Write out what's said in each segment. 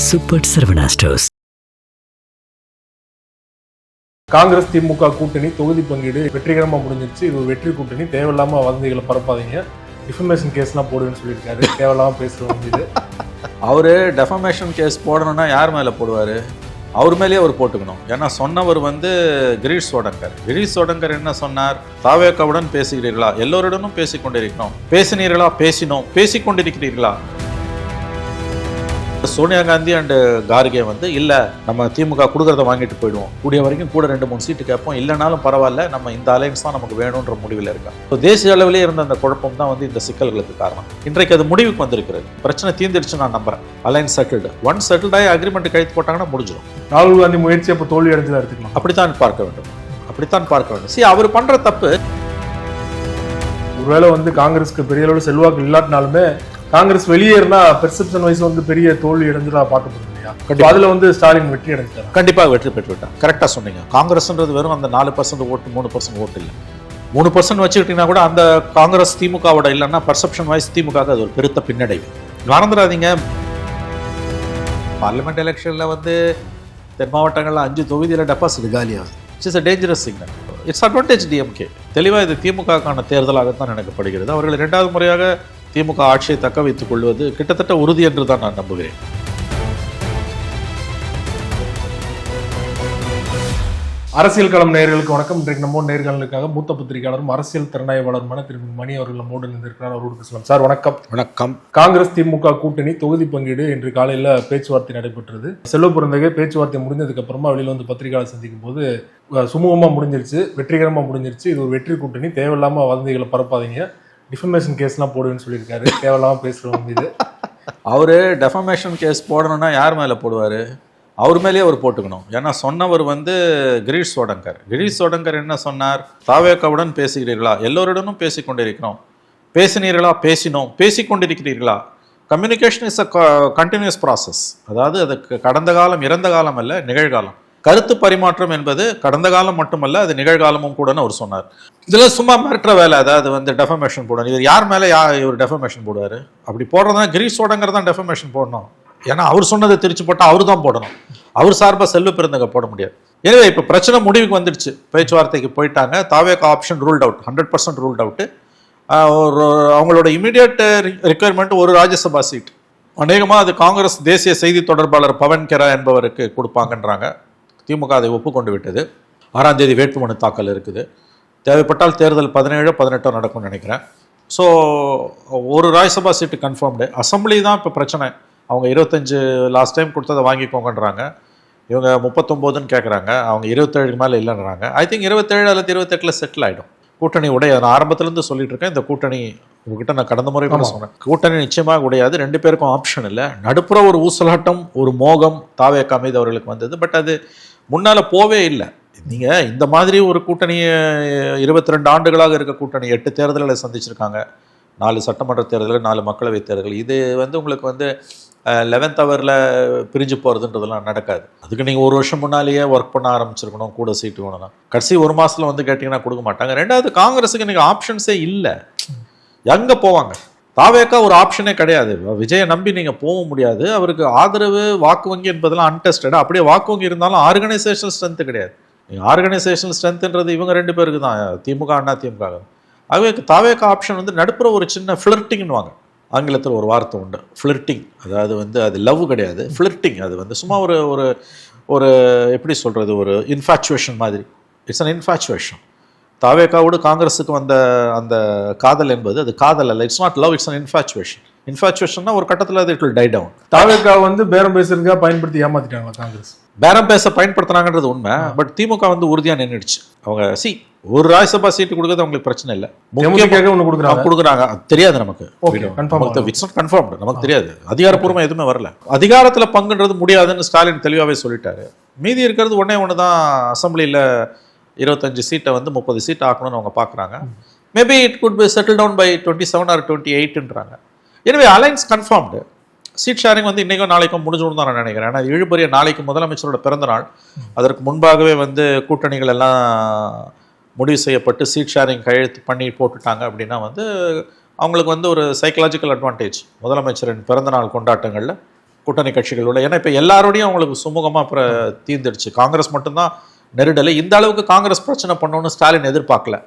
Super Saravana stores. Congress DMK கூட்டணி தொகுதி பங்கீடு வெற்றிகரமாக முடிஞ்சிருச்சு. இது ஒரு வெற்றி கூட்டணி. தேவையில்லாம வதந்திகளை பரப்பாதீங்க, டிஃபமேஷன் கேஸ்லாம் போடுவேன்னு சொல்லியிருக்காரு. தேவையில்லாம பேசுறவங்க இது. அவரு டெஃபமேஷன் கேஸ் போடணும்னா யார் மேலே போடுவார்? அவர் மேலேயே அவர் போட்டுக்கணும். ஏன்னா சொன்னவர் கிரீஷ் சோடங்கர் என்ன சொன்னார்? தாவேக்காவுடன் பேசுகிறீர்களா? எல்லோருடனும் பேசிக்கொண்டிருக்கிறோம். பேசினீர்களா? பேசினோம். பேசிக்கொண்டிருக்கிறீர்களா? சோனியா காந்தி அண்ட் கார்கே இல்லை, நம்ம திமுக கொடுக்கறத வாங்கிட்டு போயிடுவோம், கூடிய வரைக்கும் கூட 2-3 சீட்டு கேட்போம், இல்லைனாலும் பரவாயில்ல, நம்ம இந்த அலையன்ஸ் தான் நமக்கு வேணுன்ற முடிவில் இருக்கா. ஸோ தேசிய அளவிலே இருந்த அந்த குழப்பம் தான் இந்த சிக்கல்களுக்கு காரணம். இன்றைக்கு அது முடிவுக்கு வந்திருக்கிறது. பிரச்சனை தீர்ந்துடுச்சு நான் நம்புறேன். Alliance settled. ஒன் செட்டில்ட் ஆகி அக்ரிமெண்ட் கழித்து போட்டாங்கன்னா முடிஞ்சிடும். ராகுல் காந்தி முயற்சி அப்போ தோல்வி அடைஞ்சதா எடுத்துக்கலாம். அப்படித்தான் பார்க்க வேண்டும். சரி, அவர் பண்ற தப்பு. ஒருவேளை காங்கிரஸ்க்கு பெரிய அளவு செல்வாக்கு இல்லாட்டினாலுமே காங்கிரஸ் வெளியேறினா பெர்செப்ஷன் வைஸ் பெரிய தோல்வி அடைஞ்சதா பார்க்கப்படுது இல்லையா? அதுல ஸ்டாலின் வெற்றி அடைஞ்சார். கண்டிப்பாக வெற்றி பெற்று விட்டார். கரெக்டாக சொன்னீங்க. காங்கிரஸ்ன்றது வெறும் அந்த 4% ஓட்டு 3% ஓட்டு இல்லை. 3% வச்சுக்கிட்டீங்கன்னா கூட அந்த காங்கிரஸ் திமுகவோட இல்லைன்னா பெர்செப்ஷன் வைஸ் திமுக அது ஒரு பெருத்த பின்னடைவு. மறந்துடாதீங்க, பார்லிமெண்ட் எலெக்ஷனில் தென் மாவட்டங்களில் 5 தொகுதியில் டெபாசிட் காலியாகுது. It's a dangerous signal. It's advantage DMK. தெளிவாக இது திமுகக்கான தேர்தலாகத்தான் நினைக்கப்படுகிறது. அவர்கள் 2வது முறையாக திமுக ஆட்சியை தக்க வைத்துக் கொள்வது கிட்டத்தட்ட உறுதி என்று தான் நான் நம்புகிறேன். அரசியல் களம் நேயர்களுக்கு வணக்கம். இன்றைக்கு நம்ம நேர்காணலுக்காக மூத்த பத்திரிகையாளரும் அரசியல் திறனாய்வாளருமான திரு மணி அவர்கள் நம்மோடு இருந்திருக்கிறார். அவரோடு பேசலாம். சார் வணக்கம். வணக்கம். காங்கிரஸ் திமுக கூட்டணி தொகுதி பங்கீடு இன்று காலையில் பேச்சுவார்த்தை நடைபெற்றது. செல்வ பிறந்தகை பேச்சுவார்த்தை முடிஞ்சதுக்கு அப்புறமா வெளியில் பத்திரிகையாளர் சந்திக்கும் போது சுமூகமா முடிஞ்சிருச்சு, வெற்றிகரமா முடிஞ்சிருச்சு, இது ஒரு வெற்றி கூட்டணி, தேவையில்லாம வதந்திகளை பரப்பாதீங்க, டிஃபமேஷன் கேஸ்லாம் போடுவேன்னு சொல்லியிருக்காரு. தேவையில்லாம பேசுறவங்க இது. அவரு டெஃபமேஷன் கேஸ் போடணும்னா யார் மேலே போடுவார்? அவர் மேலேயே அவர் போட்டுக்கணும். ஏன்னா சொன்னவர் கிரீஷ் சோடங்கர் என்ன சொன்னார்? தாவேக்காவுடன் பேசுகிறீர்களா? எல்லோருடனும் பேசிக்கொண்டிருக்கிறோம். பேசினீர்களா? பேசினோம். பேசிக்கொண்டிருக்கிறீர்களா? Communication is a continuous process. அதாவது அதுக்கு கடந்த காலம் இறந்த காலம் அல்ல, நிகழ்காலம். கருத்து பரிமாற்றம் என்பது கடந்த காலம் மட்டுமல்ல, அது நிகழ்காலமும் கூடன்னு அவர் சொன்னார். இதில் சும்மா மிரட்டுற வேலை. அதாவது டெஃபமேஷன் போடணும். இவர் யார் மேலே இவர் டெஃபமேஷன் போடுவார்? அப்படி போடுறதுனா கிரீஷ் சோடங்கர் தான் டெஃபமேஷன் போடணும். ஏன்னா அவர் சொன்னதை திருச்சி போட்டால் அவர் தான் போடணும். அவர் சார்பாக செல்வ பிறந்தங்க போட முடியாது. எனவே இப்போ பிரச்சனை முடிவுக்கு வந்துடுச்சு. பேச்சுவார்த்தைக்கு போயிட்டாங்க. தாவேக்கா option ruled out, 100% ruled out. அவங்களோட இமீடியட் ரிக்குயர்மெண்ட் ஒரு ராஜ்யசபா சீட். அநேகமாக அது காங்கிரஸ் தேசிய செய்தி தொடர்பாளர் பவன் கெரா என்பவருக்கு கொடுப்பாங்கன்றாங்க. திமுக அதை ஒப்புக்கொண்டு விட்டது. 6ஆம் தேதி வேட்புமனு தாக்கல் இருக்குது. தேவைப்பட்டால் தேர்தல் 17-18 நடக்கும்னு நினைக்கிறேன். ஸோ ஒரு ராஜ்யசபா சீட்டு கன்ஃபார்ம்டு. அசம்பிளி தான் இப்போ பிரச்சனை. அவங்க 25 லாஸ்ட் டைம் கொடுத்ததை வாங்கிக்கோங்கன்றாங்க. இவங்க 39ன்னு கேட்குறாங்க. அவங்க 27 மேலே இல்லைன்றாங்க. ஐ திங்க் 27 அல்லது 28 செட்டில் ஆகிடும். கூட்டணி உடைய நான் ஆரம்பத்துலேருந்து சொல்லிட்டு இருக்கேன். இந்த கூட்டணி உங்ககிட்ட நான் கடந்த முறை கூட சொன்னேன். கூட்டணி நிச்சயமாக உடையாது. 2 பேருக்கும் ஆப்ஷன் இல்லை. நடுப்புற ஒரு ஊசலாட்டம், ஒரு மோகம் தாவேக்கா மீது அவர்களுக்கு வந்தது. பட் அது முன்னால் போவே இல்லை. நீங்கள் இந்த மாதிரி ஒரு கூட்டணியை 22 ஆண்டுகளாக இருக்க கூட்டணி 8 தேர்தல்களை சந்திச்சிருக்காங்க. 4 சட்டமன்ற தேர்தல், 4 மக்களவை தேர்தல். இது உங்களுக்கு 11th ஹவரில் பிரிஞ்சு போகிறதுன்றதெல்லாம் நடக்காது. அதுக்கு நீங்கள் 1 வருஷம் முன்னாலேயே ஒர்க் பண்ண ஆரம்பிச்சிருக்கணும். கூட சீட்டு வேணும்னா கடைசி 1 மாதத்தில் கேட்டிங்கன்னா கொடுக்க மாட்டாங்க. 2வது காங்கிரஸுக்கு நீங்கள் ஆப்ஷன்ஸே இல்லை. எங்கே போவாங்க? தாவேக்கா ஒரு ஆப்ஷனே கிடையாது. விஜயை நம்பி நீங்கள் போக முடியாது. அவருக்கு ஆதரவு வாக்கு வங்கி என்பதெல்லாம் அன்டெஸ்டட். அப்படியே வாக்கு வங்கி இருந்தாலும் ஆர்கனைசேஷனல் ஸ்ட்ரென்த்து கிடையாது. நீங்கள் ஆர்கனைசேஷனல் ஸ்ட்ரென்த்துன்றது இவங்க 2 பேருக்கு தான், திமுக அண்ணா திமுக. ஆகவே தாவேக்கா ஆப்ஷன் நடுப்புற ஒரு சின்ன ஃப்ளர்ட்டிங்னுவாங்க. ஆங்கிலத்தில் ஒரு வார்த்தை உண்டு, ஃப்ளர்ட்டிங். அதாவது அது லவ் கிடையாது, ஃப்ளர்ட்டிங். அது சும்மா ஒரு எப்படி சொல்கிறது, ஒரு இன்ஃபேச்சுவேஷன் மாதிரி. It's an infatuation. தாவேக்காவோடு காங்கிரஸுக்கு வந்த அந்த காதல் என்பது அது காதல் அல்ல. It's not love, it's an infatuation. இன்ஃபேச்சுவேஷன்னா ஒரு கட்டத்தில் அது இட் வில் டை டவுன். தாவேக்கா பேரம் பேசுறதுக்காக பயன்படுத்தி ஏமாத்திட்டாங்களா காங்கிரஸ்? பேரம் பேச பயன்படுத்தினாங்கன்றது உண்மை. பட் திமுக உறுதியாக நின்றுடுச்சு. அவங்க ஒரு ராஜ்யசபா சீட்டு கொடுக்கறது அவங்களுக்கு பிரச்சனை இல்லை. கொடுக்குறாங்க தெரியாது நமக்கு. இட்ஸ் நாட் கன்ஃபார்ம்டு, நமக்கு தெரியாது. அதிகாரப்பூர்வமாக எதுவுமே வரல. அதிகாரத்தில் பங்குன்றது முடியாதுன்னு ஸ்டாலின் தெளிவாகவே சொல்லிட்டாரு. மீதி இருக்கிறது ஒன்று தான். அசம்பிளியில் 25 சீட்டை 30 சீட் ஆக்கணும்னு அவங்க பார்க்குறாங்க. Maybe it could be settle down by 27 or 28ன்றாங்க. எனவே அலைன்ஸ் கன்ஃபார்ம்டு. சீட் ஷேரிங் இன்றைக்கும் நாளைக்கும் முடிஞ்சுன்னு தான் நான் நினைக்கிறேன். ஏன்னா இழுபறிய நாளைக்கு முதலமைச்சரோட பிறந்த நாள். அதற்கு முன்பாகவே கூட்டணிகள் எல்லாம் முடிவு செய்யப்பட்டு சீட் ஷேரிங் கையெழுத்து பண்ணி போட்டுட்டாங்க. அப்படின்னா அவங்களுக்கு ஒரு சைக்கலாஜிக்கல் அட்வான்டேஜ். முதலமைச்சரின் பிறந்தநாள் கொண்டாட்டங்களில் கூட்டணி கட்சிகளோட. ஏன்னா இப்போ எல்லாரோடையும் அவங்களுக்கு சுமூகமாக தீர்ந்துடுச்சு. காங்கிரஸ் மட்டும்தான் நெருடலை. இந்த அளவுக்கு காங்கிரஸ் பிரச்சனை பண்ணணும்னு ஸ்டாலின் எதிர்பார்க்கல.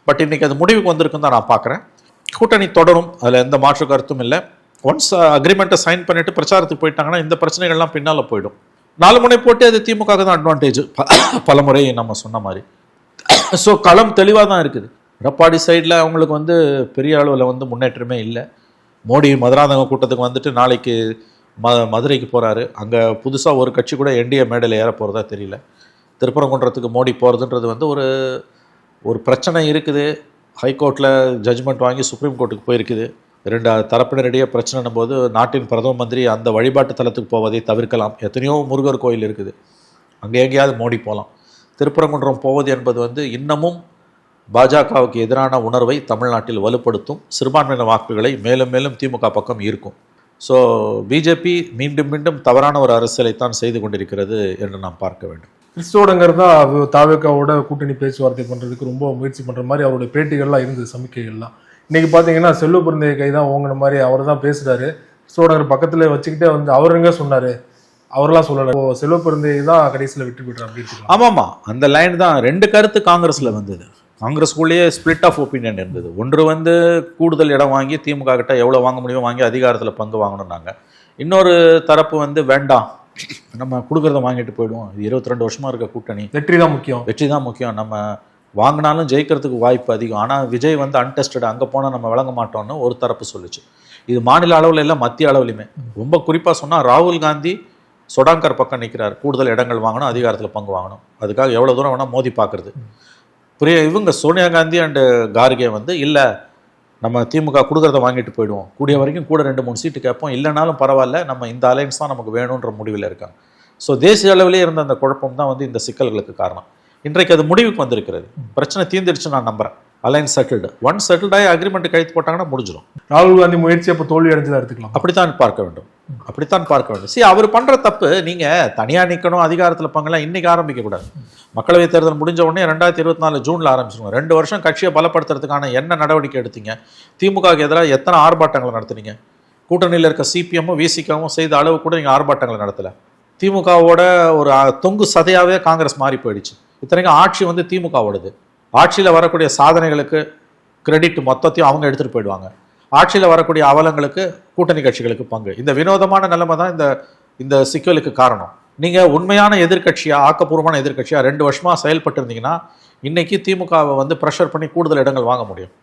பட் இன்னைக்கு அது முடிவுக்கு வந்திருக்குன்னு தான் நான் பார்க்குறேன். கூட்டணி தொடரும், அதில் எந்த மாற்று கருத்தும் இல்லை. ஒன்ஸ் அக்ரிமெண்ட்டை சைன் பண்ணிட்டு பிரச்சாரத்துக்கு போயிட்டாங்கன்னா இந்த பிரச்சனைகள்லாம் பின்னால் போயிடும். 4 முனை போட்டு அது திமுக தான் அட்வான்டேஜ், பலமுறை நம்ம சொன்ன மாதிரி. ஸோ களம் தெளிவாக தான் இருக்குது. எடப்பாடி சைடில் அவங்களுக்கு பெரிய அளவில் முன்னேற்றமே இல்லை. மோடி மதுராந்தக கூட்டத்துக்கு வந்துட்டு நாளைக்கு மதுரைக்கு போகிறாரு. அங்கே புதுசாக ஒரு கட்சி கூட என்டிஏ மேடையில் ஏற போகிறதா தெரியல. திருப்பரங்குன்றத்துக்கு மோடி போகிறதுன்றது ஒரு பிரச்சனை இருக்குது. ஹைகோர்ட்டில் ஜட்ஜ்மெண்ட் வாங்கி சுப்ரீம் கோர்ட்டுக்கு போயிருக்குது. 2 தரப்பினரிடையே பிரச்சனைன்னும் போது நாட்டின் பிரதம மந்திரி அந்த வழிபாட்டு தலத்துக்கு போவதை தவிர்க்கலாம். எத்தனையோ முருகர் கோயில் இருக்குது, அங்கே எங்கேயாவது மோடி போகலாம். திருப்பரங்குன்றம் போவது என்பது இன்னமும் பாஜகவுக்கு எதிரான உணர்வை தமிழ்நாட்டில் வலுப்படுத்தும். சிறுபான்மையின வாக்குகளை மேலும் மேலும் திமுக பக்கம் இருக்கும். ஸோ பிஜேபி மீண்டும் மீண்டும் தவறான ஒரு அரசியலைத்தான் செய்து கொண்டிருக்கிறது என்று நாம் பார்க்க வேண்டும். கிறிஸ்தோடங்கர் தான் தாவேக்காவோட கூட்டணி பேச்சுவார்த்தை பண்ணுறதுக்கு ரொம்ப முயற்சி பண்ணுற மாதிரி அவருடைய பேட்டிகள்லாம் இருந்தது, சமிக்கைகள்லாம். இன்னைக்கு பார்த்தீங்கன்னா செல்வ பிறந்தைய கை தான் ஓங்கின மாதிரி அவர் தான் பேசுகிறாரு. கிறிஸ்தோடங்கர் பக்கத்தில் வச்சுக்கிட்டே அவருங்க சொன்னார், அவரெல்லாம் சொல்லலை. செல்வ பிறந்தையை தான் கடைசியில் வெற்றி பெற்றார் அப்படின்னு. ஆமாம்மா, அந்த லைன் தான். 2 கருத்து காங்கிரஸில் வந்தது. காங்கிரஸ்குள்ளேயே ஸ்பிளிட் ஆஃப் ஒப்பீனியன் இருந்தது. ஒன்று கூடுதல் இடம் வாங்கி திமுக கிட்ட எவ்வளோ வாங்க முடியும் வாங்கி அதிகாரத்தில் பங்கு வாங்கணும்னாங்க. இன்னொரு தரப்பு வேண்டாம், நம்ம கொடுக்குறத வாங்கிட்டு போயிடுவோம், இது 22 வருஷமாக இருக்க கூட்டணி, வெற்றி தான் முக்கியம், நம்ம வாங்கினாலும் ஜெயிக்கிறதுக்கு வாய்ப்பு அதிகம், ஆனால் விஜய் அன்டெஸ்டட், அங்கே போனால் நம்ம விளங்க மாட்டோம்னு ஒரு தரப்பு சொல்லிச்சு. இது மாநில அளவில் இல்லை, மத்திய அளவுலையுமே. ரொம்ப குறிப்பாக சொன்னால் ராகுல் காந்தி சொடாங்கர் பக்கம் நிற்கிறார். கூடுதல் இடங்கள் வாங்கணும், அதிகாரத்தில் பங்கு வாங்கணும், அதுக்காக எவ்வளோ தூரம் வேணால் மோதி பார்க்குறது. இவங்க சோனியா காந்தி அண்டு கார்கே இல்லை, நம்ம திமுக கொடுக்குறத வாங்கிட்டு போயிடுவோம், கூடிய வரைக்கும் கூட 2-3 சீட்டு கேட்போம், இல்லைனாலும் பரவாயில்ல, நம்ம இந்த அலைன்ஸ் தான் நமக்கு வேணுன்ற முடிவில் இருக்காங்க. ஸோ தேசிய அளவிலே இருந்த அந்த குழப்பம் தான் இந்த சிக்கல்களுக்கு காரணம். இன்றைக்கு அது முடிவுக்கு வந்திருக்கிறது. பிரச்சனை தீர்ந்துடுச்சு நான் நம்புறேன். Alliance settled. ஒன் செட்டில்டாகி அக்ரிமெண்ட் கைத்து போட்டாங்கன்னா முடிஞ்சிடும். ராகுல் காந்தி முயற்சி அப்போ தோல்வி அடைஞ்சதாக எடுத்துக்கலாம். அப்படித்தான் பார்க்க வேண்டும். சரி, அவர் பண்ணுற தப்பு, நீங்கள் தனியாக நிற்கணும், அதிகாரத்தில் பங்கெல்லாம் இன்றைக்கி ஆரம்பிக்கக்கூடாது. மக்களவைத் தேர்தல் முடிஞ்ச உடனே 2024 ஜூனில் ஆரம்பிச்சிருவோம். 2 வருஷம் கட்சியை பலப்படுத்துறதுக்கான என்ன நடவடிக்கை எடுத்தீங்க? திமுகவுக்கு எதிராக எத்தனை ஆர்ப்பாட்டங்களை நடத்துனீங்க? கூட்டணியில் இருக்க சிபிஎம்மும் விசிகாவும் செய்த அளவு கூட நீங்கள் ஆர்ப்பாட்டங்களை நடத்தலை. திமுகவோட ஒரு தொங்கு சதையாகவே காங்கிரஸ் மாறி போயிடுச்சு. இத்தனைக்கும் ஆட்சி திமுகவோடது. ஆட்சியில் வரக்கூடிய சாதனைகளுக்கு கிரெடிட் மொத்தத்தையும் அவங்க எடுத்துகிட்டு போயிடுவாங்க. ஆட்சியில் வரக்கூடிய அவலங்களுக்கு கூட்டணி கட்சிகளுக்கு பங்கு. இந்த வினோதமான நிலைமை தான் இந்த சிக்கலுக்கு காரணம். நீங்கள் உண்மையான எதிர்கட்சியாக, ஆக்கப்பூர்வமான எதிர்கட்சியாக 2 வருஷமாக செயல்பட்டு இருந்தீங்கன்னா இன்றைக்கி திமுகவை ப்ரெஷர் பண்ணி கூடுதல் இடங்கள் வாங்க முடியும்.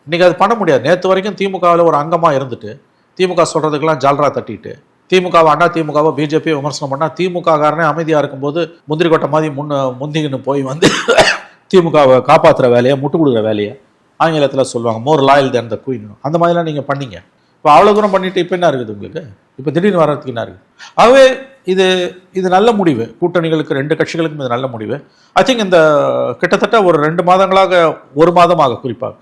இன்றைக்கி அது பண்ண முடியாது. நேற்று வரைக்கும் திமுகவில் ஒரு அங்கமாக இருந்துட்டு திமுக சொல்கிறதுக்கெல்லாம் ஜால்ரா தட்டிட்டு திமுகவை பிஜேபி விமர்சனம் பண்ணால் திமுககாரனே அமைதியாக இருக்கும்போது முந்திரி கொட்டை மாதிரி முந்திக்கின்னு போய் திமுகவை காப்பாற்றுற வேலையை, முட்டு கொடுக்குற வேலையை ஆங்கிலத்தில் சொல்லுவாங்க, மோர் லாயல் தேன் த குயின். அந்த மாதிரிலாம் நீங்கள் பண்ணீங்க. இப்போ அவ்வளோ தூரம் பண்ணிட்டு இப்போ என்ன இருக்குது உங்களுக்கு? இப்போ திடீர்னு வர்றதுக்கு என்ன இருக்குது? ஆகவே இது நல்ல முடிவு. கூட்டணிகளுக்கு 2 கட்சிகளுக்கும் இது நல்ல முடிவு. ஐ திங்க் இந்த கிட்டத்தட்ட ஒரு 2 மாதங்களாக, 1 மாதமாக, குறிப்பாக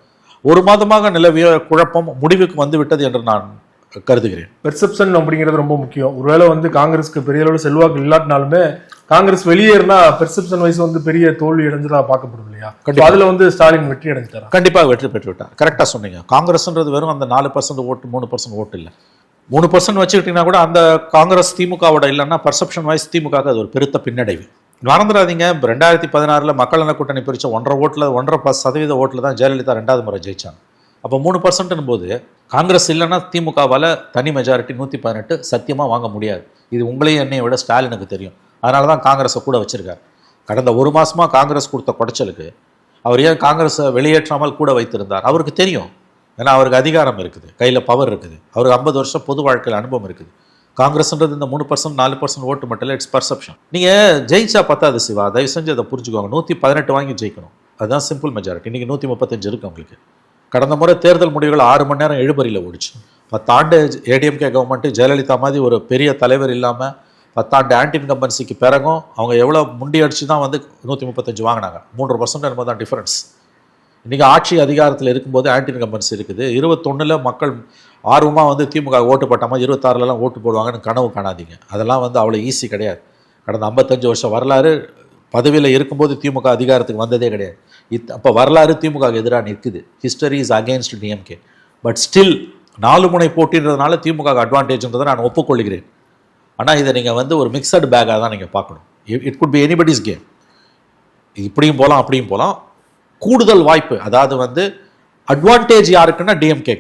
1 மாதமாக நிலவிய குழப்பம் முடிவுக்கு வந்து விட்டது என்று நான் கருதுகிறேன். பெர்செப்ஷன் அப்படிங்கிறது ரொம்ப முக்கியம். ஒருவேளை காங்கிரஸ்க்கு பெரிய அளவில் செல்வாக்கு இல்லாட்டினாலுமே காங்கிரஸ் வெளியேறினா பெர்செப்ஷன் வைஸ் பெரிய தோல்வி அடைஞ்சதா பார்க்கப்படும் இல்லையா? அதுல ஸ்டாலின் வெற்றி அடைஞ்சார், கண்டிப்பாக வெற்றி பெற்று விட்டார். கரெக்டாக சொன்னீங்க. காங்கிரஸ்ன்றது வெறும் அந்த 4% ஓட்டு, 3% ஓட்டு இல்லை. 3% வச்சுக்கிட்டீங்கன்னா கூட அந்த காங்கிரஸ் திமுகவோட இல்லைன்னா பெர்செப்ஷன் வைஸ் திமுக அது ஒரு பெருத்த பின்னடைவு. மறந்துடாதீங்க, 2016 மக்கள் நல கூட்டணி பிரித்த 1.5% ஓட்டில் தான் ஜெயலலிதா 2வது முறை ஜெயிச்சாங்க. அப்போ 3% போது காங்கிரஸ் இல்லைன்னா திமுகவால் தனி மெஜாரிட்டி 118 சத்தியமாக வாங்க முடியாது. இது உங்களையும் என்னையை விட ஸ்டாலினுக்கு தெரியும். அதனால தான் காங்கிரஸை கூட வச்சிருக்காரு. கடந்த 1 மாதமாக காங்கிரஸ் கொடுத்த குடைச்சலுக்கு அவர் ஏன் காங்கிரஸை வெளியேற்றாமல் கூட வைத்திருந்தார்? அவருக்கு தெரியும். ஏன்னா அவருக்கு அதிகாரம் இருக்குது, கையில் பவர் இருக்குது, அவருக்கு 50 வருஷம் பொது வாழ்க்கையில் அனுபவம் இருக்குது. காங்கிரஸ்ன்றது இந்த 3%, 4% ஓட்டு மட்டும் இல்லை, இட்ஸ் பர்செப்ஷன். நீங்கள் ஜெயிச்சா பத்தாது சிவா, தயவு செஞ்சு அதை புரிஞ்சுக்கோங்க. 118 வாங்கி ஜெயிக்கணும், அதுதான் சிம்பிள் மெஜாரிட்டி. இன்றைக்கி 135 இருக்குது உங்களுக்கு. கடந்த முறை தேர்தல் முடிவுகள் 6 மணி நேரம் எழுபறியில் ஓடிச்சு. 10 ஆண்டு ஏடிஎம்கே கவர்மெண்ட்டு ஜெயலலிதா மாதிரி ஒரு பெரிய தலைவர் இல்லாமல் 10 ஆண்டு ஆன்டி இன்கம்பன்சிக்கு பிறகும் அவங்க எவ்வளோ முண்டி அடிச்சு தான் 135 வாங்கினாங்க. 3% என்பது தான் டிஃபரன்ஸ். இன்றைக்கி ஆட்சி அதிகாரத்தில் இருக்கும்போது ஆன்டி இன்கம்பன்சி இருக்குது. 21 மக்கள் ஆர்வமாக திமுக ஓட்டு போட்ட மாதிரி 26 ஓட்டு போடுவாங்கன்னு கனவு காணாதீங்க. அதெல்லாம் அவ்வளோ ஈஸி கிடையாது. கடந்த 55 வருஷம் வரலாறு பதவியில் இருக்கும்போது திமுக அதிகாரத்துக்கு வந்ததே கிடையாது. அப்போ வரலாறு திமுக எதிராக நிற்குது. History is against DMK. But still 4 முனை போட்டின்றதுனால திமுக அட்வான்டேஜ்ன்றதை நான் ஒப்புக்கொள்கிறேன். ஆனால் இதை நீங்கள் வந்து ஒரு மிக்சடு பேக்காக தான் நீங்கள் பார்க்கணும். It could B anybody's game. இப்படியும் போகலாம் அப்படியும் போகலாம். கூடுதல் வாய்ப்பு, அதாவது வந்து அட்வான்டேஜ் யாருக்குன்னா டிஎம்கே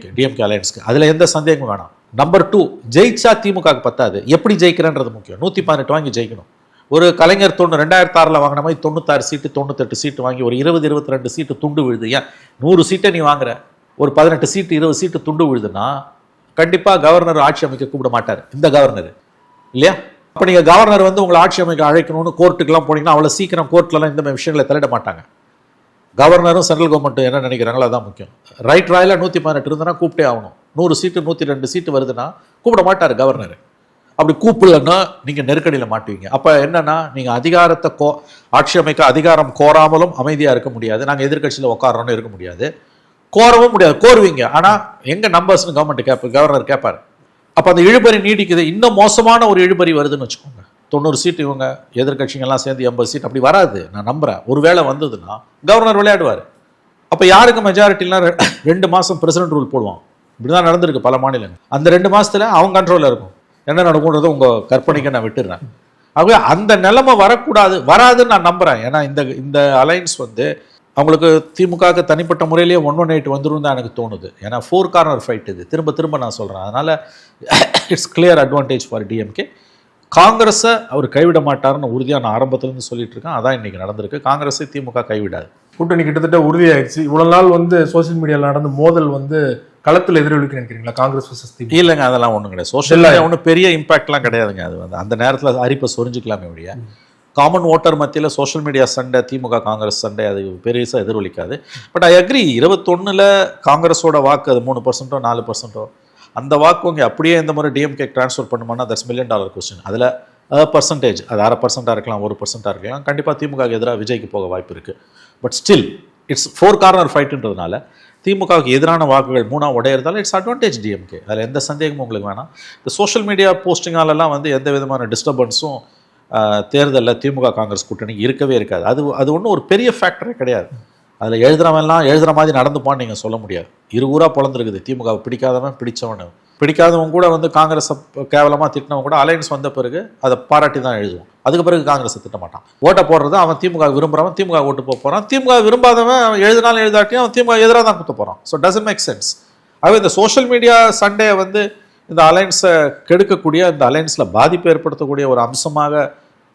அலையன்ஸ்க்கு, அதில் எந்த சந்தேகமும் வேணாம். நம்பர் 2, ஜெயிச்சா திமுகவுக்கு பத்தாது, எப்படி ஜெயிக்கிறேன்றது முக்கியம். 118 வாங்கி ஜெயிக்கணும். ஒரு கலைஞர் 2006 வாங்கின மாதிரி 96 சீட்டு 98 சீட்டு வாங்கி ஒரு 20-22 சீட்டு துண்டு விழுது. ஏன் 100 சீட்டை நீ வாங்குற, ஒரு 18 சீட்டு 20 சீட்டு துண்டு விழுதுன்னா கண்டிப்பாக கவர்னர் ஆட்சி அமைக்க கூப்பிட மாட்டார் இந்த கவர்னர், இல்லையா? அப்போ நீங்கள் கவர்னர் வந்து உங்களை ஆட்சி அமைக்க அழைக்கணும்னு கோர்ட்டுக்கெல்லாம் போனீங்கன்னா அவ்வளோ சீக்கிரம் கோர்ட்லலாம் இந்த மாதிரி விஷயங்களை தலையிட மாட்டாங்க. கவர்னரும் சென்ட்ரல் கவர்மெண்ட் என்ன நினைக்கிறாங்களோ அதான் முக்கியம். ரைட் ராயில் 118 இருந்ததுன்னா கூப்பிட்டே ஆகணும். 100 சீட்டு 102 சீட்டு வருதுன்னா கூப்பிட மாட்டார் கவர்னர். அப்படி கூப்பிடலன்னா நீங்கள் நெருக்கடியில் மாட்டுவீங்க. அப்போ என்னன்னா, நீங்கள் அதிகாரத்தை ஆட்சி அமைக்க அதிகாரம் கோராமலும் அமைதியாக இருக்க முடியாது. நாங்கள் எதிர்கட்சியில் உட்காரோன்னு இருக்க முடியாது, கோரவும் முடியாது. கோருவீங்க, ஆனால் எங்கே நம்பர்ஸ்னு கவர்னர் கேட்பார். அப்போ அந்த இழுபறி நீடிக்குது. இன்னும் மோசமான ஒரு இழுபறி வருதுன்னு வச்சுக்கோங்க. 90 சீட்டு இவங்க எதிர்கட்சிகள்லாம் சேர்ந்து 80 சீட் அப்படி வராது, நான் நம்புகிறேன். ஒரு வேளை வந்ததுன்னா கவர்னர் விளையாடுவார். அப்போ யாருக்கு மெஜாரிட்டிலாம் 2 மாதம் பிரசிடென்ட் ரூல் போடுவான். இப்படிதான் நடந்திருக்கு பல மாநிலங்கள். அந்த 2 மாதத்துல அவங்க கண்ட்ரோலில் இருக்கும். என்ன நடக்கும்ன்றது உங்கள் கற்பனைக்கு நான் விட்டுடுறேன். ஆகவே அந்த நிலைமை வரக்கூடாது, வராதுன்னு நான் நம்புகிறேன். ஏன்னா இந்த அலைன்ஸ் வந்து அவங்களுக்கு திமுகவுக்கு தனிப்பட்ட முறையிலேயே 118 வந்துடும் தான் எனக்கு தோணுது. ஏன்னா 4 கார்னர் ஃபைட் இது, திரும்ப நான் சொல்கிறேன். அதனால் it's clear advantage for DMK. காங்கிரஸை அவர் கைவிட மாட்டார்னு உறுதியாக நான் ஆரம்பத்துலேருந்து சொல்லிட்டு இருக்கேன். அதான் இன்னைக்கு நடந்திருக்கு. காங்கிரஸை திமுக கைவிடாது. கூட்டணி கிட்டத்தட்ட உறுதியாயிடுச்சு. இவ்வளவு நாள் வந்து சோசியல் மீடியாவில் நடந்த மோதல் வந்து களத்தில் எதிரொலிக்கு நினைக்கிறீங்களா காங்கிரஸ் vs திமுக? இல்லைங்க, அதெல்லாம் ஒன்றும் கிடையாது. சோஷியல் மீடியா ஒன்றும் பெரிய இம்பாக்ட்லாம் கிடையாதுங்க. அது வந்து அந்த நேரத்தில் அரிப்பை சொரிஞ்சிக்கலாமே ஒழிய காமன் ஓட்டர் மத்தியில் சோஷியல் மீடியா சண்டை, திமுக காங்கிரஸ் சண்டை அது பெருசாக எதிரொலிக்காது. பட் ஐ அக்ரி, 21 காங்கிரஸோட வாக்கு அது 3%, 4%. அந்த வாக்கு இங்கே அப்படியே இந்த முறை டிஎம்கே ட்ரான்ஸ்ஃபர் பண்ணுமானா தட்ஸ் $1 மில்லியன் கொஸ்டின். அதில் பர்சன்டேஜ் அது 0.5% இருக்கலாம், 1% இருக்கலாம். கண்டிப்பாக திமுக எதிராக விஜய்க்கு போக வாய்ப்பு இருக்குது. பட் ஸ்டில் இட்ஸ் 4 கார்னர் ஃபைட்டுன்றதுனால திமுகவுக்கு எதிரான வாக்குகள் 3 உடையிறதால இட்ஸ் அட்வான்டேஜ் டிஎம்கே. அதில் எந்த சந்தேகமும் உங்களுக்கு வேணாம். இந்த சோஷியல் மீடியா போஸ்டிங்காலெல்லாம் வந்து எந்த விதமான டிஸ்டர்பன்ஸும் தேர்தலில் திமுக காங்கிரஸ் கூட்டணி இருக்கவே இருக்காது. அது ஒன்றும் ஒரு பெரிய ஃபேக்டரே கிடையாது. அதில் எழுதுறவன்லாம் எழுதுகிற மாதிரி நடந்துப்பான்னு நீங்கள் சொல்ல முடியாது. இருவூராக பிறந்திருக்குது. திமுகவை பிடிக்காதவன் பிடிக்காதவன் கூட வந்து காங்கிரஸை கேவலமாக திட்டினவன் கூட அலையன்ஸ் வந்த பிறகு அதை பாராட்டி தான் எழுதுவான். அதுக்கு பிறகு காங்கிரஸை திட்ட மாட்டான். ஓட்டை போடுறது அவன் திமுக விரும்புகிறவன் திமுக ஓட்டு போக போகிறான். திமுக விரும்பாதவன் எழுதினாலும் எழுதாட்டியும் அவன் திமுக எதிராக தான் குத்த போகிறான். So doesn't make sense. ஆகவே இந்த சோஷியல் மீடியா சண்டையை வந்து இந்த அலையன்ஸை கெடுக்கக்கூடிய, இந்த அலையன்ஸில் பாதிப்பு ஏற்படுத்தக்கூடிய ஒரு அம்சமாக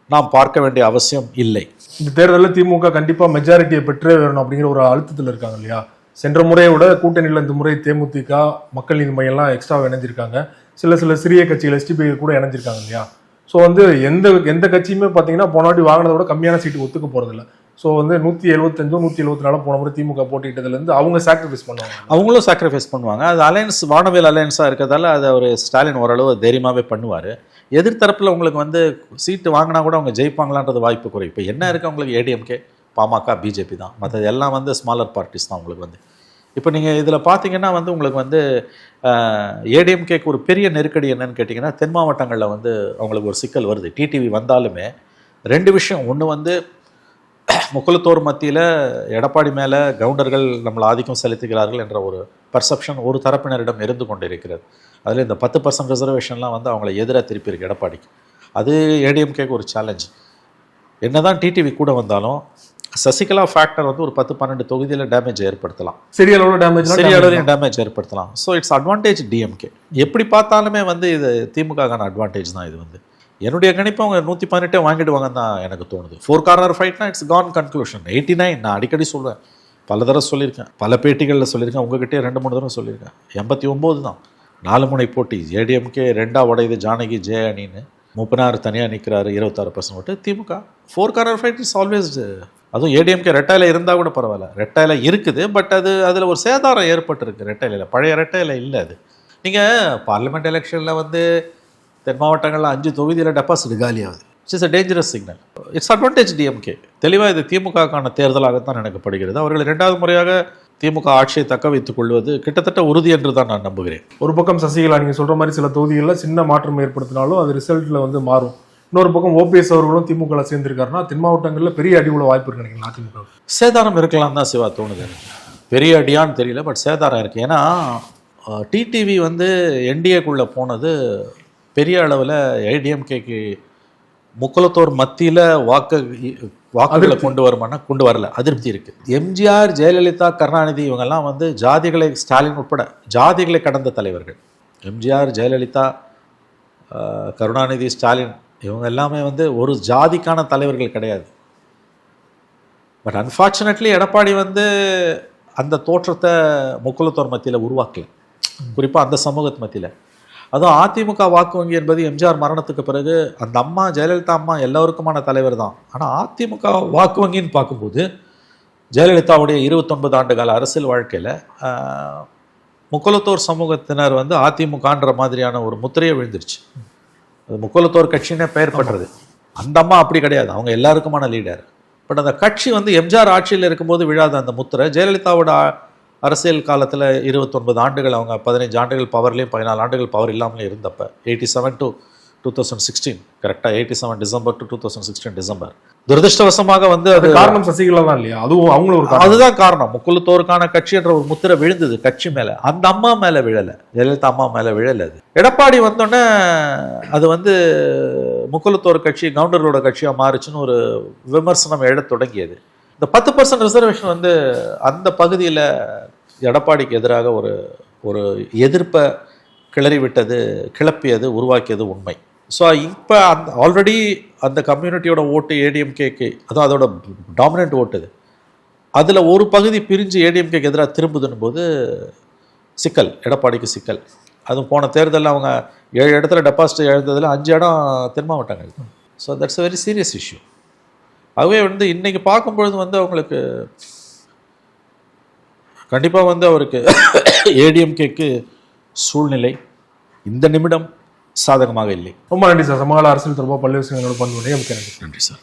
நாம் பார்க்க வேண்டிய அவசியம் இல்லை. இந்த தேர்தலில் திமுக கண்டிப்பாக மெஜாரிட்டியை பெற்றே வரணும் அப்படிங்கிற ஒரு அழுத்தத்தில் இருக்காங்க இல்லையா? சென்ற முறையை விட கூட்டணியில் இந்த முறை தேமுதிக, மக்கள் நீதி மையம்லாம் எக்ஸ்ட்ரா இணைஞ்சிருக்காங்க. சில சிறிய கட்சிகள் எஸ்டிபி கூட இணைஞ்சிருக்காங்க இல்லையா? ஸோ வந்து எந்த கட்சியுமே பார்த்தீங்கன்னா போனாட்டி வாங்கினதை விட கம்மியான சீட்டு ஒத்துக்க போகிறதில்ல. ஸோ வந்து 175 174 போன முறை திமுக போட்டிட்டதுலேருந்து அவங்க சாக்ரிஃபைஸ் பண்ணுவாங்க. அவங்களும் சாக்ரிஃபைஸ் பண்ணுவாங்க. அது அலையன்ஸ் வானவேல் அலையன்ஸாக இருக்கிறதால அதை ஒரு ஸ்டாலின் ஓரளவு தைரியமாகவே பண்ணுவார். எதிர்த்தரப்பில் உங்களுக்கு வந்து சீட்டு வாங்கினா கூட அவங்க ஜெயிப்பாங்களான்றது வாய்ப்பு குறை. இப்போ என்ன இருக்குது அவங்களுக்கு? ஏடிஎம்கே, பாமக, பிஜேபி தான். மற்றது எல்லாம் வந்து ஸ்மாலர் பார்ட்டிஸ் தான் உங்களுக்கு வந்து. இப்போ நீங்கள் இதில் பார்த்தீங்கன்னா வந்து உங்களுக்கு வந்து ஏடிஎம்கேக்கு ஒரு பெரிய நெருக்கடி என்னன்னு கேட்டிங்கன்னா, தென் மாவட்டங்களில் வந்து அவங்களுக்கு ஒரு சிக்கல் வருது. டிடிவி வந்தாலுமே 2 விஷயம். ஒன்று வந்து முக்குலத்தோர் மத்தியில் எடப்பாடி மேலே கவுண்டர்கள் நம்மளை ஆதிக்கம் செலுத்துகிறார்கள் என்ற ஒரு பர்செப்ஷன் ஒரு தரப்பினரிடம் இருந்து கொண்டு இருக்கிறது. அதில் இந்த 10% ரிசர்வேஷன்லாம் வந்து அவங்கள எதிராக திருப்பி இருக்கு எடப்பாடிக்கு. அது ஏடிஎம்கேக்கு ஒரு சேலஞ்ச். என்னதான் டிடிவி கூட வந்தாலும் சசிகலா ஃபேக்டர் வந்து ஒரு 10-12 தொகுதியில் டேமேஜ் ஏற்படுத்தலாம், சிறிய அளவில் டேமேஜ் ஏற்படுத்தலாம். So it's advantage DMK. எப்படி பார்த்தாலுமே வந்து இது திமுகக்கான அட்வான்டேஜ் தான். இது வந்து என்னுடைய கணிப்பு அவங்க 118 வாங்கிடுவாங்கன்னு தான் எனக்கு தோணுது. 4 கார்னர் ஃபைட்னா இட்ஸ் கான் கன்க்ளூஷன். 89 நான் அடிக்கடி சொல்லுவேன், பல தடவை சொல்லியிருக்கேன், பல பேட்டிகளில் சொல்லியிருக்கேன், உங்ககிட்டே 2-3 தடவை சொல்லியிருக்கேன். 89 தான் 4 முனை போட்டி. ஏடிஎம்கே 2ஆ உடையுது, ஜானகி ஜெய அணின்னு. மூப்பனார் தனியாக நிற்கிறாரு, 26% ஓட்டு. திமுக 4 கார்னர் ஃபைட் இஸ் ஆல்வேஸ். அதுவும் ஏடிஎம்கே ரெட்டையில இருந்தால் கூட பரவாயில்ல. ரெட்டையில இருக்குது, பட் அதில் ஒரு சேதாரம் ஏற்பட்டிருக்கு ரெட்டையில. பழைய ரெட்டையில இல்லை. அது நீங்கள் பார்லிமெண்ட் எலெக்ஷனில் வந்து தென் மாவட்டங்களில் 5 தொகுதியில் டெபாசிட் காலியாகுது. It's a dangerous signal. It's advantage DMK. தெளிவாக இது திமுகக்கான தேர்தலாகத்தான் எனக்கு அவர்கள் 2வது முறையாக திமுக ஆட்சியை தக்க வைத்துக் கொள்வது கிட்டத்தட்ட உறுதி என்று தான் நான் நம்புகிறேன். ஒரு பக்கம் சசிகலா நீங்கள் சொல்கிற மாதிரி சில தொகுதிகளில் சின்ன மாற்றம் ஏற்படுத்தினாலும் அது ரிசல்ட்டில் வந்து மாறும். இன்னொரு பக்கம் ஓபிஎஸ் அவர்களும் திமுக சேர்ந்திருக்காருன்னா தென் மாவட்டங்களில் பெரிய அடி உள்ள வாய்ப்பு இருக்கு நினைக்கிறேன். அதிமுக சேதாரம் இருக்கலாம் தான் சிவா தோணுது எனக்கு. பெரிய அடியான்னு தெரியல, பட் சேதாரம் இருக்குது. ஏன்னா டிடிவி வந்து என்டிஏக்குள்ளே போனது பெரிய அளவில் ஏடிஎம்கேக்கு முக்குலத்தோர் மத்தியில் வாக்குகளை கொண்டு வருமானா கொண்டு வரல, அதிருப்தி இருக்கு. எம்ஜிஆர், ஜெயலலிதா, கருணாநிதி இவங்கெல்லாம் வந்து ஜாதிகளை, ஸ்டாலின் உட்பட ஜாதிகளை கடந்த தலைவர்கள். எம்ஜிஆர், ஜெயலலிதா, கருணாநிதி, ஸ்டாலின் இவங்க எல்லாமே வந்து ஒரு ஜாதிக்கான தலைவர்கள் கிடையாது. பட் அன்ஃபார்ச்சுனேட்லி எடப்பாடி வந்து அந்த தோற்றத்தை முக்குலத்தோர் மத்தியில் உருவாக்கல, குறிப்பாக அந்த சமூகத்து மத்தியில். அதுவும் அதிமுக வாக்கு வங்கி என்பது எம்ஜிஆர் மரணத்துக்கு பிறகு அந்த அம்மா ஜெயலலிதா அம்மா எல்லோருக்குமான தலைவர் தான். ஆனால் அதிமுக வாக்கு வங்கின்னு பார்க்கும்போது ஜெயலலிதாவுடைய 29 ஆண்டு கால அரசியல் வாழ்க்கையில் முக்குலத்தோர் சமூகத்தினர் வந்து அதிமுகன்ற மாதிரியான ஒரு முத்திரையை விழுந்துருச்சு. அது முக்குலத்தோர் கட்சின்னே பெயர் பெற்றது. அந்த அம்மா அப்படி கிடையாது, அவங்க எல்லாருக்குமான லீடர். பட் அந்த கட்சி வந்து எம்ஜிஆர் ஆட்சியில் இருக்கும்போது விழாத அந்த முத்திரை ஜெயலலிதாவோட அரசியல் காலத்தில் 29 ஆண்டுகள், அவங்க 15 ஆண்டுகள் பவர்லேயும் 14 ஆண்டுகள் பவர் இல்லாமலே இருந்தப்ப 87 to 2016, கரெக்டாக 87 டிசம்பர் to 2016 டிசம்பர். துரதிருஷ்டவசமாக வந்து அது காரணம் சசிகலா தான் இல்லையா? அதுவும் அவங்களும் ஒரு காரணம். அதுதான் காரணம். முக்குலத்தோருக்கான கட்சி என்ற ஒரு முத்திரை விழுந்தது கட்சி மேலே, அந்த அம்மா மேலே விழலை, ஜெயலலிதா அம்மா மேலே விழலை. அது எடப்பாடி வந்தோடனே அது வந்து முக்குலத்தோர் கட்சி கவுண்டர்களோட கட்சியாக மாறுச்சுன்னு ஒரு விமர்சனம் எழத் தொடங்கியது. இந்த 10% ரிசர்வேஷன் வந்து அந்த பகுதியில் எடப்பாடிக்கு எதிராக ஒரு எதிர்ப்பை கிளப்பியது, உருவாக்கியது உண்மை. ஸோ இப்போ அந்த ஆல்ரெடி அந்த கம்யூனிட்டியோட ஓட்டு ஏடிஎம்கேக்கு, அதுவும் அதோட டாமினன்ட் ஓட்டுது, அதில் ஒரு பகுதி பிரிஞ்சு ஏடிஎம்கேக்கு எதிராக திரும்புதுன்னு போது சிக்கல், எடப்பாடிக்கு சிக்கல். அதுவும் போன தேர்தலில் அவங்க 7 இடத்துல டெபாசிட் இழந்ததில் 5 இடம் தென் மாவட்டங்கள். So that's a very serious issue. ஆகவே வந்து இன்றைக்கி பார்க்கும்பொழுது வந்து அவங்களுக்கு கண்டிப்பாக வந்து அவருக்கு ஏடிஎம்கேக்கு சூழ்நிலை இந்த நிமிடம் சாதகமாக இல்லை. ரொம்ப நன்றி சார். சமகால அரசியல் தொடர்பாக பல்வேறு விஷயங்களோட பண்புடைய மிக்க நன்றி. நன்றி சார்.